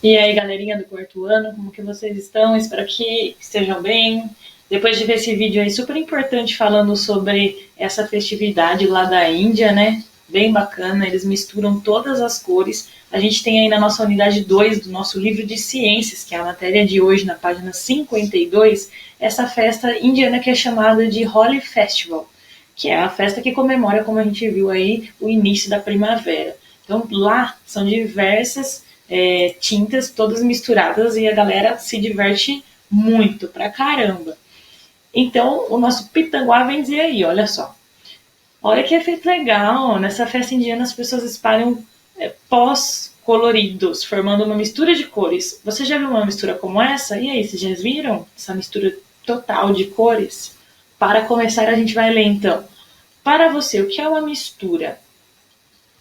E aí, galerinha do quarto ano, como que vocês estão? Espero que estejam bem. Depois de ver esse vídeo aí super importante falando sobre essa festividade lá da Índia, né? Bem bacana, eles misturam todas as cores. A gente tem aí na nossa unidade 2 do nosso livro de ciências, que é a matéria de hoje, na página 52, essa festa indiana que é chamada de Holi Festival, que é a festa que comemora, como a gente viu aí, o início da primavera. Então lá são diversas tintas todas misturadas e a galera se diverte muito pra caramba. Então o nosso Pitanguá vem dizer aí, olha só. Olha que efeito legal, nessa festa indiana as pessoas espalham pós coloridos, formando uma mistura de cores. Você já viu uma mistura como essa? E aí, vocês já viram essa mistura total de cores? Para começar, a gente vai ler então. Para você, o que é uma mistura?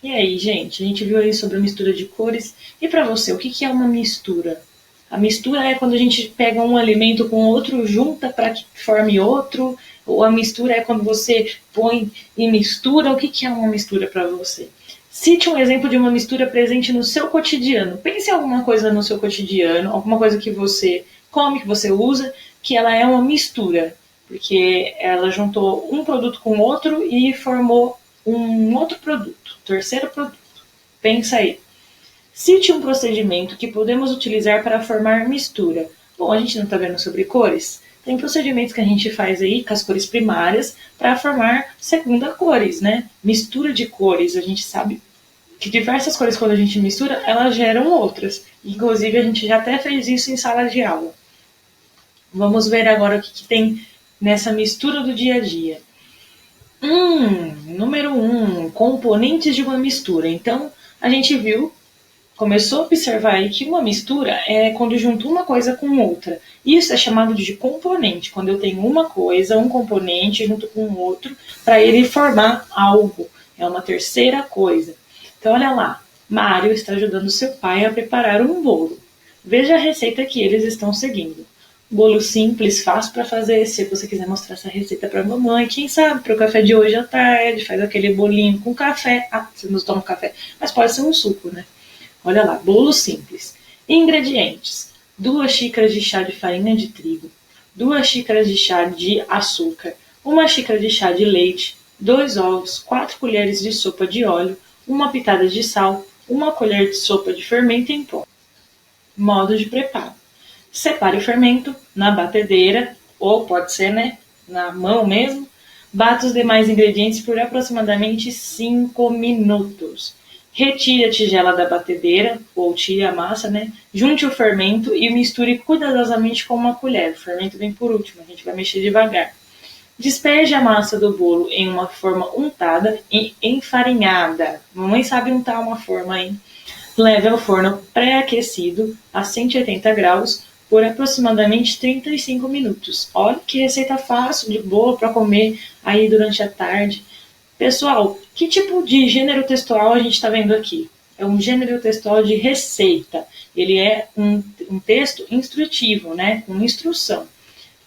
E aí, gente, a gente viu aí sobre a mistura de cores. E para você, o que é uma mistura? A mistura é quando a gente pega um alimento com outro, junta para que forme outro. Ou a mistura é quando você põe e mistura. O que é uma mistura para você? Cite um exemplo de uma mistura presente no seu cotidiano. Pense em alguma coisa no seu cotidiano, alguma coisa que você come, que você usa, que ela é uma mistura. Porque ela juntou um produto com outro e formou um outro produto, terceiro produto. Pensa aí. Cite um procedimento que podemos utilizar para formar mistura. Bom, a gente não está vendo sobre cores? Tem procedimentos que a gente faz aí com as cores primárias para formar segunda cores, né? Mistura de cores. A gente sabe que diversas cores, quando a gente mistura, elas geram outras. Inclusive, a gente já até fez isso em sala de aula. Vamos ver agora o que tem nessa mistura do dia a dia. Número 1, componentes de uma mistura. Então, a gente viu, começou a observar aí que uma mistura é quando junto uma coisa com outra. Isso é chamado de componente, quando eu tenho uma coisa, um componente junto com outro, para ele formar algo. É uma terceira coisa. Então, olha lá, Mário está ajudando seu pai a preparar um bolo. Veja a receita que eles estão seguindo. Bolo simples, fácil para fazer. Se você quiser mostrar essa receita para a mamãe, quem sabe, para o café de hoje à tarde, faz aquele bolinho com café. Ah, você não toma café, mas pode ser um suco, né? Olha lá, bolo simples. Ingredientes: 2 xícaras de chá de farinha de trigo, 2 xícaras de chá de açúcar, 1 xícara de chá de leite, 2 ovos, 4 colheres de sopa de óleo, 1 pitada de sal, 1 colher de sopa de fermento em pó. Modo de preparo: separe o fermento na batedeira, ou pode ser, né, na mão mesmo. Bata os demais ingredientes por aproximadamente 5 minutos. Retire a tigela da batedeira, ou tire a massa, né? Junte o fermento e misture cuidadosamente com uma colher. O fermento vem por último, a gente vai mexer devagar. Despeje a massa do bolo em uma forma untada e enfarinhada. Mamãe sabe untar uma forma, hein? Leve ao forno pré-aquecido a 180 graus por aproximadamente 35 minutos. Olha que receita fácil, de boa para comer aí durante a tarde. Pessoal, que tipo de gênero textual a gente está vendo aqui? É um gênero textual de receita. Ele é um texto instrutivo, né? Com instrução.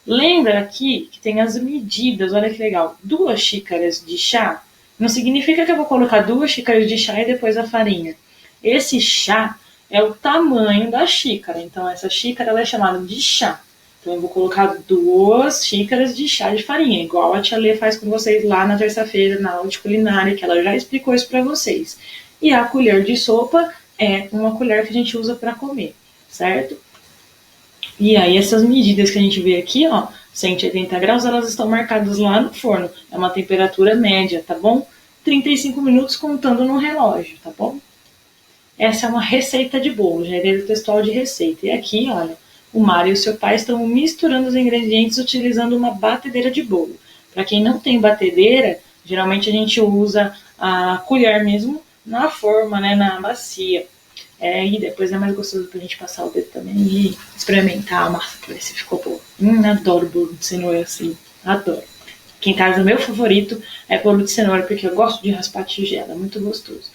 Lembra aqui que tem as medidas, olha que legal. 2 xícaras de chá não significa que eu vou colocar 2 xícaras de chá e depois a farinha. Esse chá é o tamanho da xícara, então essa xícara ela é chamada de chá. Então eu vou colocar 2 xícaras de chá de farinha, igual a tia Lê faz com vocês lá na terça-feira na aula de culinária, que ela já explicou isso para vocês. E a colher de sopa é uma colher que a gente usa para comer, certo? E aí essas medidas que a gente vê aqui, ó, 180 graus, elas estão marcadas lá no forno. É uma temperatura média, tá bom? 35 minutos contando no relógio, tá bom? Essa é uma receita de bolo, gênero textual de receita. E aqui, olha, o Mário e o seu pai estão misturando os ingredientes utilizando uma batedeira de bolo. Para quem não tem batedeira, geralmente a gente usa a colher mesmo na forma, né, na bacia. E depois é mais gostoso pra gente passar o dedo também e experimentar a massa pra ver se ficou boa. Adoro bolo de cenoura assim, adoro. Aqui em casa, meu favorito é bolo de cenoura, porque eu gosto de raspar tigela, é muito gostoso.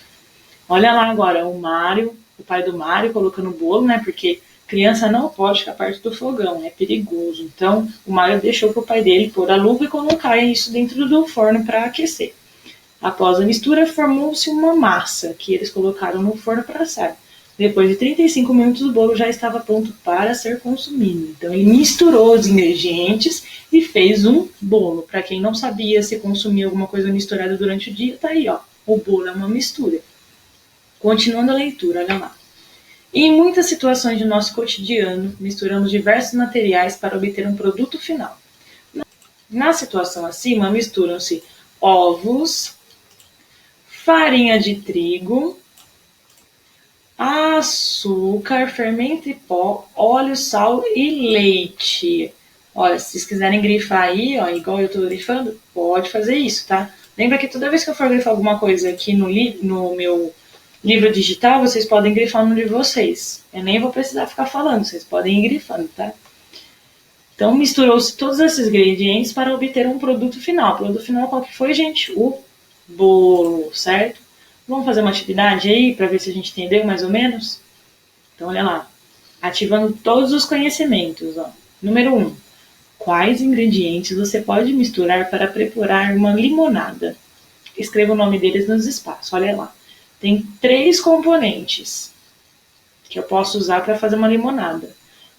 Olha lá agora, o Mário, o pai do Mário, colocando o bolo, né, porque criança não pode ficar perto do fogão, é perigoso. Então, o Mário deixou pro pai dele pôr a luva e colocar isso dentro do forno para aquecer. Após a mistura, formou-se uma massa que eles colocaram no forno para assar. Depois de 35 minutos, o bolo já estava pronto para ser consumido. Então, ele misturou os ingredientes e fez um bolo. Para quem não sabia se consumia alguma coisa misturada durante o dia, tá aí, ó. O bolo é uma mistura. Continuando a leitura, olha lá. Em muitas situações de nosso cotidiano, misturamos diversos materiais para obter um produto final. Na situação acima, misturam-se ovos, farinha de trigo, açúcar, fermento em pó, óleo, sal e leite. Olha, se vocês quiserem grifar aí, ó, igual eu estou grifando, pode fazer isso, tá? Lembra que toda vez que eu for grifar alguma coisa aqui no meu livro digital, vocês podem grifar no de vocês. Eu nem vou precisar ficar falando, vocês podem ir grifando, tá? Então, misturou-se todos esses ingredientes para obter um produto final. O produto final qual que foi, gente? O bolo, certo? Vamos fazer uma atividade aí para ver se a gente entendeu mais ou menos? Então, olha lá. Ativando todos os conhecimentos. Ó. Número 1. Quais ingredientes você pode misturar para preparar uma limonada? Escreva o nome deles nos espaços. Olha lá. Tem 3 componentes que eu posso usar para fazer uma limonada.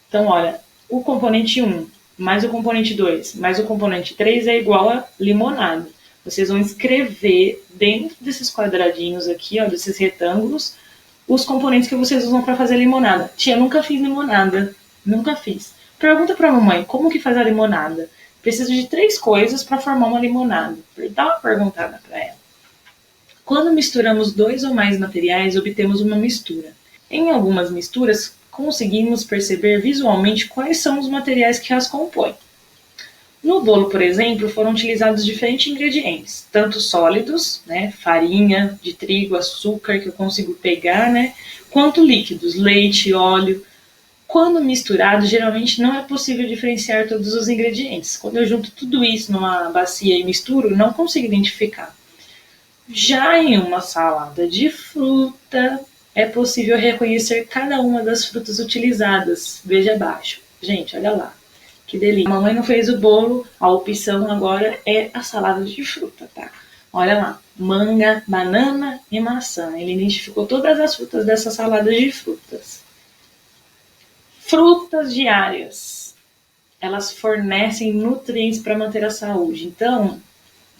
Então, olha, o componente 1 mais o componente 2 mais o componente 3 é igual a limonada. Vocês vão escrever dentro desses quadradinhos aqui, ó, desses retângulos, os componentes que vocês usam para fazer limonada. Tia, nunca fiz limonada. Nunca fiz. Pergunta para a mamãe, como que faz a limonada? Preciso de 3 coisas para formar uma limonada. Dá uma perguntada para ela. Quando misturamos 2 ou mais materiais, obtemos uma mistura. Em algumas misturas, conseguimos perceber visualmente quais são os materiais que as compõem. No bolo, por exemplo, foram utilizados diferentes ingredientes, tanto sólidos, né, farinha de trigo, açúcar, que eu consigo pegar, né, quanto líquidos, leite, óleo. Quando misturado, geralmente não é possível diferenciar todos os ingredientes. Quando eu junto tudo isso numa bacia e misturo, não consigo identificar. Já em uma salada de fruta, é possível reconhecer cada uma das frutas utilizadas. Veja abaixo. Gente, olha lá. Que delícia. A mamãe não fez o bolo, a opção agora é a salada de fruta, tá? Olha lá. Manga, banana e maçã. Ele identificou todas as frutas dessa salada de frutas. Frutas diárias. Elas fornecem nutrientes para manter a saúde. Então,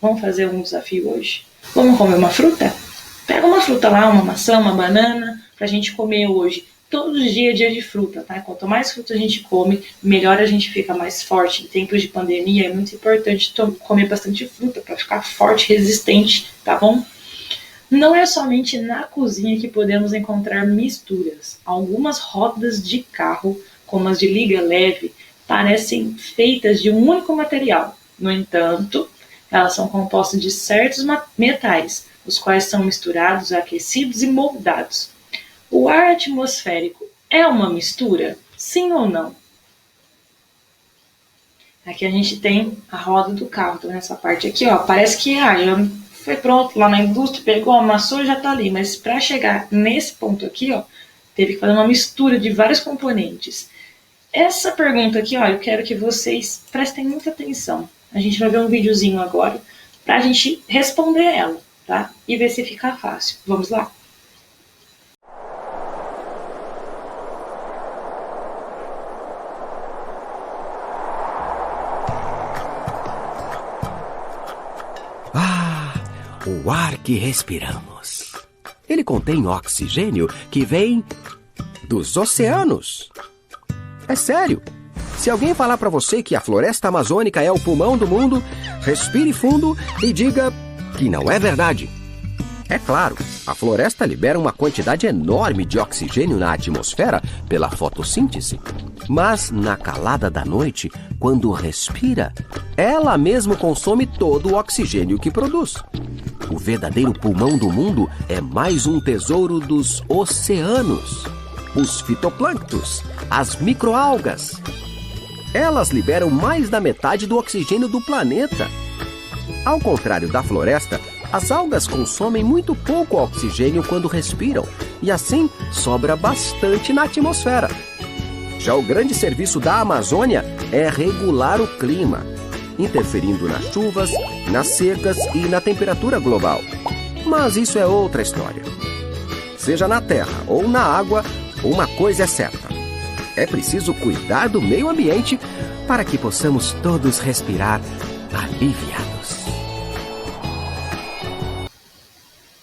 vamos fazer um desafio hoje? Vamos comer uma fruta? Pega uma fruta lá, uma maçã, uma banana, pra gente comer hoje. Todos os dias é dia de fruta, tá? Quanto mais fruta a gente come, melhor a gente fica mais forte. Em tempos de pandemia é muito importante comer bastante fruta para ficar forte, resistente, tá bom? Não é somente na cozinha que podemos encontrar misturas. Algumas rodas de carro, como as de liga leve, parecem feitas de um único material. No entanto, elas são compostas de certos metais, os quais são misturados, aquecidos e moldados. O ar atmosférico é uma mistura? Sim ou não? Aqui a gente tem a roda do carro, então nessa parte aqui, ó, parece que já foi pronto lá na indústria, pegou, amassou e já tá ali. Mas para chegar nesse ponto aqui, ó, teve que fazer uma mistura de vários componentes. Essa pergunta aqui, ó, eu quero que vocês prestem muita atenção. A gente vai ver um videozinho agora para a gente responder ela, tá? E ver se fica fácil. Vamos lá? O ar que respiramos. Ele contém oxigênio que vem dos oceanos. É sério. Se alguém falar para você que a floresta amazônica é o pulmão do mundo, respire fundo e diga que não é verdade. É claro, a floresta libera uma quantidade enorme de oxigênio na atmosfera pela fotossíntese. Mas na calada da noite, quando respira, ela mesma consome todo o oxigênio que produz. O verdadeiro pulmão do mundo é mais um tesouro dos oceanos. Os fitoplânctos, as microalgas. Elas liberam mais da metade do oxigênio do planeta. Ao contrário da floresta, as algas consomem muito pouco oxigênio quando respiram e assim sobra bastante na atmosfera. Já o grande serviço da Amazônia é regular o clima, interferindo nas chuvas, nas secas e na temperatura global. Mas isso é outra história. Seja na terra ou na água, uma coisa é certa: é preciso cuidar do meio ambiente para que possamos todos respirar aliviados.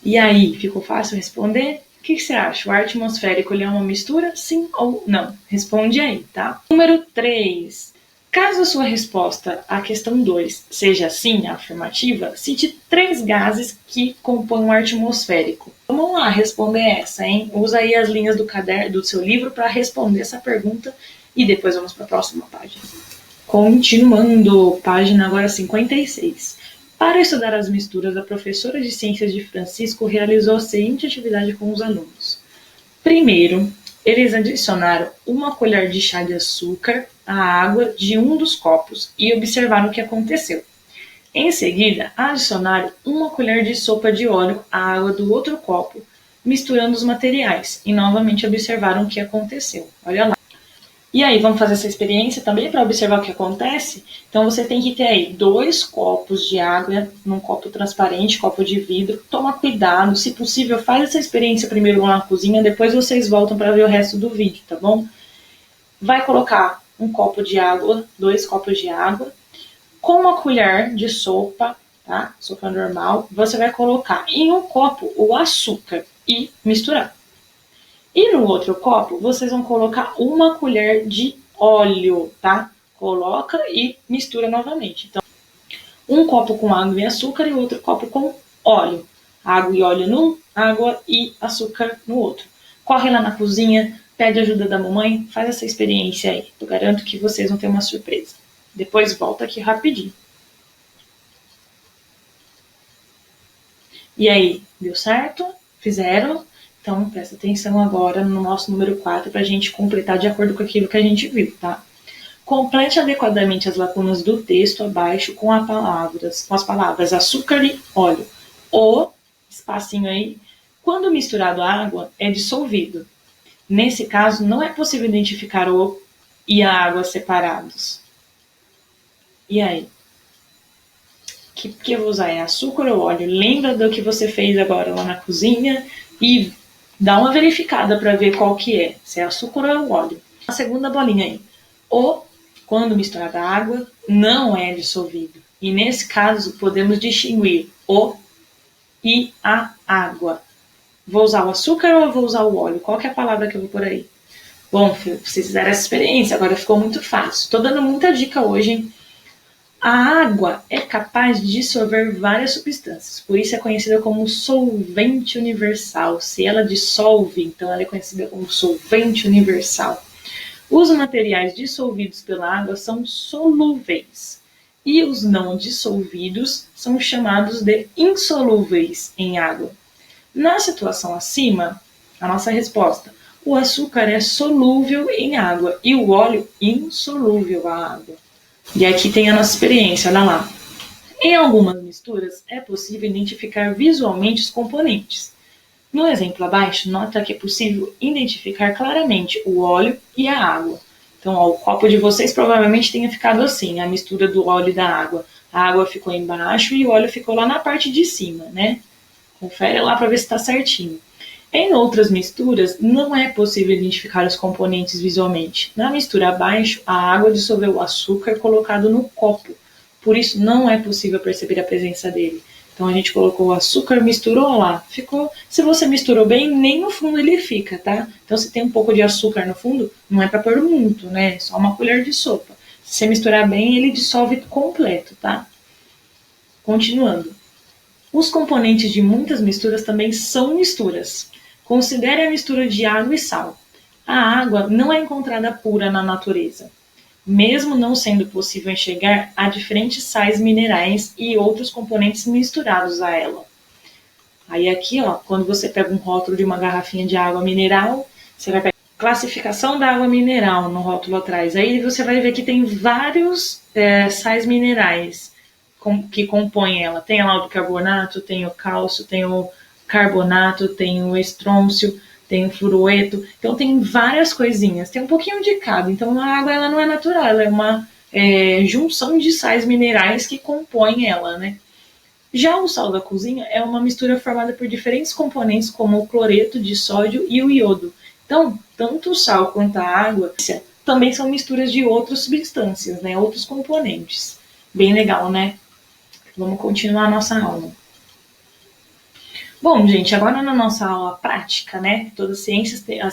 E aí, ficou fácil responder? O que você acha? O ar atmosférico ele é uma mistura? Sim ou não? Responde aí, tá? Número 3. Caso a sua resposta à questão 2 seja sim, afirmativa, cite 3 gases que compõem o ar atmosférico. Vamos lá responder essa, hein? Usa aí as linhas do caderno do seu livro para responder essa pergunta e depois vamos para a próxima página. Continuando, página agora 56. Para estudar as misturas, a professora de Ciências de Francisco realizou a seguinte atividade com os alunos. Primeiro, eles adicionaram 1 colher de chá de açúcar à água de um dos copos e observaram o que aconteceu. Em seguida, adicionaram 1 colher de sopa de óleo à água do outro copo, misturando os materiais, e novamente observaram o que aconteceu. Olha lá. E aí, vamos fazer essa experiência também para observar o que acontece? Então, você tem que ter aí 2 copos de água num copo transparente, copo de vidro. Toma cuidado, se possível, faz essa experiência primeiro lá na cozinha, depois vocês voltam para ver o resto do vídeo, tá bom? Vai colocar 1 copo de água, 2 copos de água, com 1 colher de sopa, tá? Sopa normal. Você vai colocar em 1 copo o açúcar e misturar. E no outro copo, vocês vão colocar 1 colher de óleo, tá? Coloca e mistura novamente. Então, 1 copo com água e açúcar e outro copo com óleo. Água e óleo num, água e açúcar no outro. Corre lá na cozinha, pede ajuda da mamãe, faz essa experiência aí. Eu garanto que vocês vão ter uma surpresa. Depois volta aqui rapidinho. E aí, deu certo? Fizeram? Então, presta atenção agora no nosso número 4 para a gente completar de acordo com aquilo que a gente viu, tá? Complete adequadamente as lacunas do texto abaixo com as palavras açúcar e óleo. O, espacinho aí, quando misturado à água, é dissolvido. Nesse caso, não é possível identificar o e a água separados. E aí? O que eu vou usar? É açúcar ou óleo? Lembra do que você fez agora lá na cozinha e dá uma verificada para ver qual que é, se é açúcar ou óleo. A segunda bolinha aí. O, quando misturado à água, não é dissolvido. E nesse caso, podemos distinguir o e a água. Vou usar o açúcar ou vou usar o óleo? Qual que é a palavra que eu vou por aí? Bom, filho, vocês fizeram essa experiência, agora ficou muito fácil. Estou dando muita dica hoje, hein? A água é capaz de dissolver várias substâncias, por isso é conhecida como solvente universal. Se ela dissolve, então ela é conhecida como solvente universal. Os materiais dissolvidos pela água são solúveis e os não dissolvidos são chamados de insolúveis em água. Na situação acima, a nossa resposta: o açúcar é solúvel em água e o óleo insolúvel à água. E aqui tem a nossa experiência, olha lá. Em algumas misturas, é possível identificar visualmente os componentes. No exemplo abaixo, nota que é possível identificar claramente o óleo e a água. Então, ó, o copo de vocês provavelmente tenha ficado assim, a mistura do óleo e da água. A água ficou embaixo e o óleo ficou lá na parte de cima, né? Confere lá para ver se está certinho. Em outras misturas, não é possível identificar os componentes visualmente. Na mistura abaixo, a água dissolveu o açúcar colocado no copo. Por isso, não é possível perceber a presença dele. Então, a gente colocou o açúcar, misturou lá. Ficou. Se você misturou bem, nem no fundo ele fica, tá? Então, se tem um pouco de açúcar no fundo, não é para pôr muito, né? Só 1 colher de sopa. Se você misturar bem, ele dissolve completo, tá? Continuando. Os componentes de muitas misturas também são misturas. Considere a mistura de água e sal. A água não é encontrada pura na natureza. Mesmo não sendo possível enxergar, há diferentes sais minerais e outros componentes misturados a ela. Aí aqui, ó, quando você pega um rótulo de uma garrafinha de água mineral, você vai pegar a classificação da água mineral no rótulo atrás. Aí você vai ver que tem vários sais minerais que compõem ela. Tem lá o bicarbonato, tem o cálcio, tem o carbonato, tem o estrôncio, tem o fluoreto. Então tem várias coisinhas, tem um pouquinho de cada. Então a água ela não é natural, ela é uma junção de sais minerais que compõem ela, né? Já o sal da cozinha é uma mistura formada por diferentes componentes como o cloreto de sódio e o iodo. Então, tanto o sal quanto a água também são misturas de outras substâncias, né? Outros componentes. Bem legal, né? Vamos continuar a nossa aula. Bom, gente, agora na nossa aula prática, né? Todas as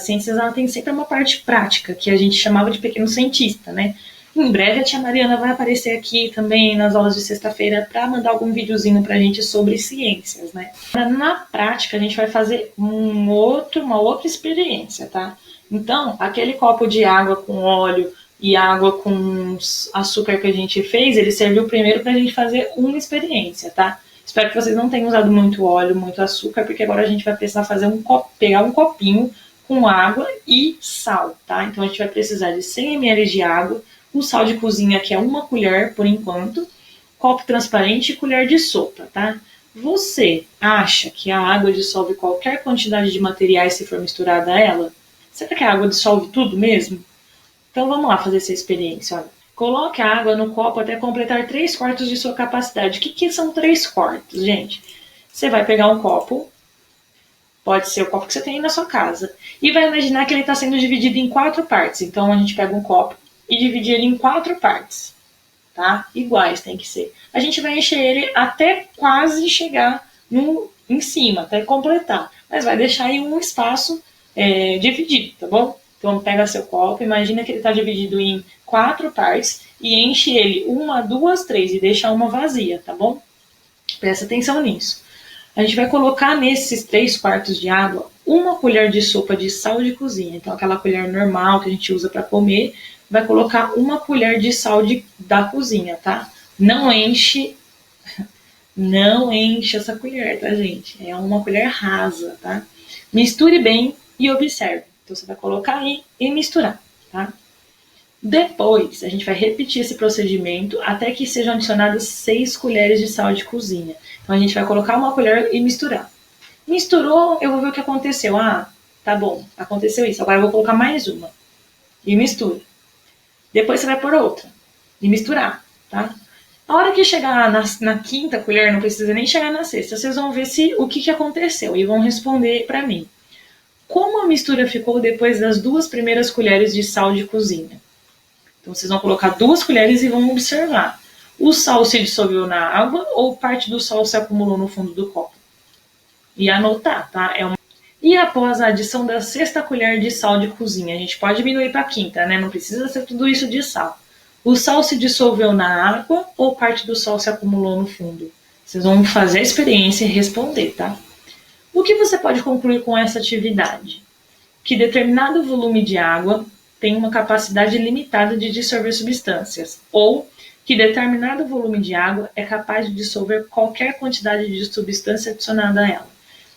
ciências ela tem sempre uma parte prática, que a gente chamava de pequeno cientista, né? Em breve a tia Mariana vai aparecer aqui também nas aulas de sexta-feira para mandar algum videozinho pra gente sobre ciências, né? Na prática a gente vai fazer uma outra experiência, tá? Então, aquele copo de água com óleo e água com açúcar que a gente fez, ele serviu primeiro pra gente fazer uma experiência, tá? Espero que vocês não tenham usado muito óleo, muito açúcar, porque agora a gente vai precisar fazer pegar um copinho com água e sal, tá? Então a gente vai precisar de 100 ml de água, o sal de cozinha, que é 1 colher por enquanto, copo transparente e colher de sopa, tá? Você acha que a água dissolve qualquer quantidade de materiais se for misturada a ela? Será que a água dissolve tudo mesmo? Então vamos lá fazer essa experiência, olha. Coloque a água no copo até completar 3/4 de sua capacidade. O que são 3/4, gente? Você vai pegar um copo, pode ser o copo que você tem aí na sua casa, e vai imaginar que ele está sendo dividido em 4 partes. Então a gente pega um copo e divide ele em 4 partes, tá? Iguais tem que ser. A gente vai encher ele até quase chegar em cima, até completar. Mas vai deixar aí um espaço dividido, tá bom? Então pega seu copo, imagina que ele está dividido em 4 partes e enche ele 1, 2, 3 e deixa uma vazia, tá bom? Presta atenção nisso. A gente vai colocar nesses 3/4 de água 1 colher de sopa de sal de cozinha. Então aquela colher normal que a gente usa para comer, vai colocar 1 colher de sal da cozinha, tá? Não enche essa colher, tá, gente? É 1 colher rasa, tá? Misture bem e observe. Então você vai colocar aí e misturar, tá? Depois, a gente vai repetir esse procedimento até que sejam adicionadas 6 colheres de sal de cozinha. Então a gente vai colocar 1 colher e misturar. Misturou, eu vou ver o que aconteceu. Ah, tá bom, aconteceu isso. Agora eu vou colocar mais uma. E mistura. Depois você vai pôr outra. E misturar, tá? A hora que chegar na 5ª colher, não precisa nem chegar na 6ª, vocês vão ver o que aconteceu e vão responder para mim. Como a mistura ficou depois das 2 primeiras colheres de sal de cozinha? Então vocês vão colocar 2 colheres e vão observar. O sal se dissolveu na água ou parte do sal se acumulou no fundo do copo? E anotar, tá? E após a adição da 6ª colher de sal de cozinha, a gente pode diminuir para a 5ª, né? Não precisa ser tudo isso de sal. O sal se dissolveu na água ou parte do sal se acumulou no fundo? Vocês vão fazer a experiência e responder, tá? O que você pode concluir com essa atividade? Que determinado volume de água tem uma capacidade limitada de dissolver substâncias, ou que determinado volume de água é capaz de dissolver qualquer quantidade de substância adicionada a ela.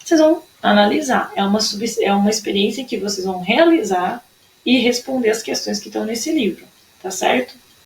Vocês vão analisar, é uma experiência que vocês vão realizar e responder as questões que estão nesse livro, tá certo?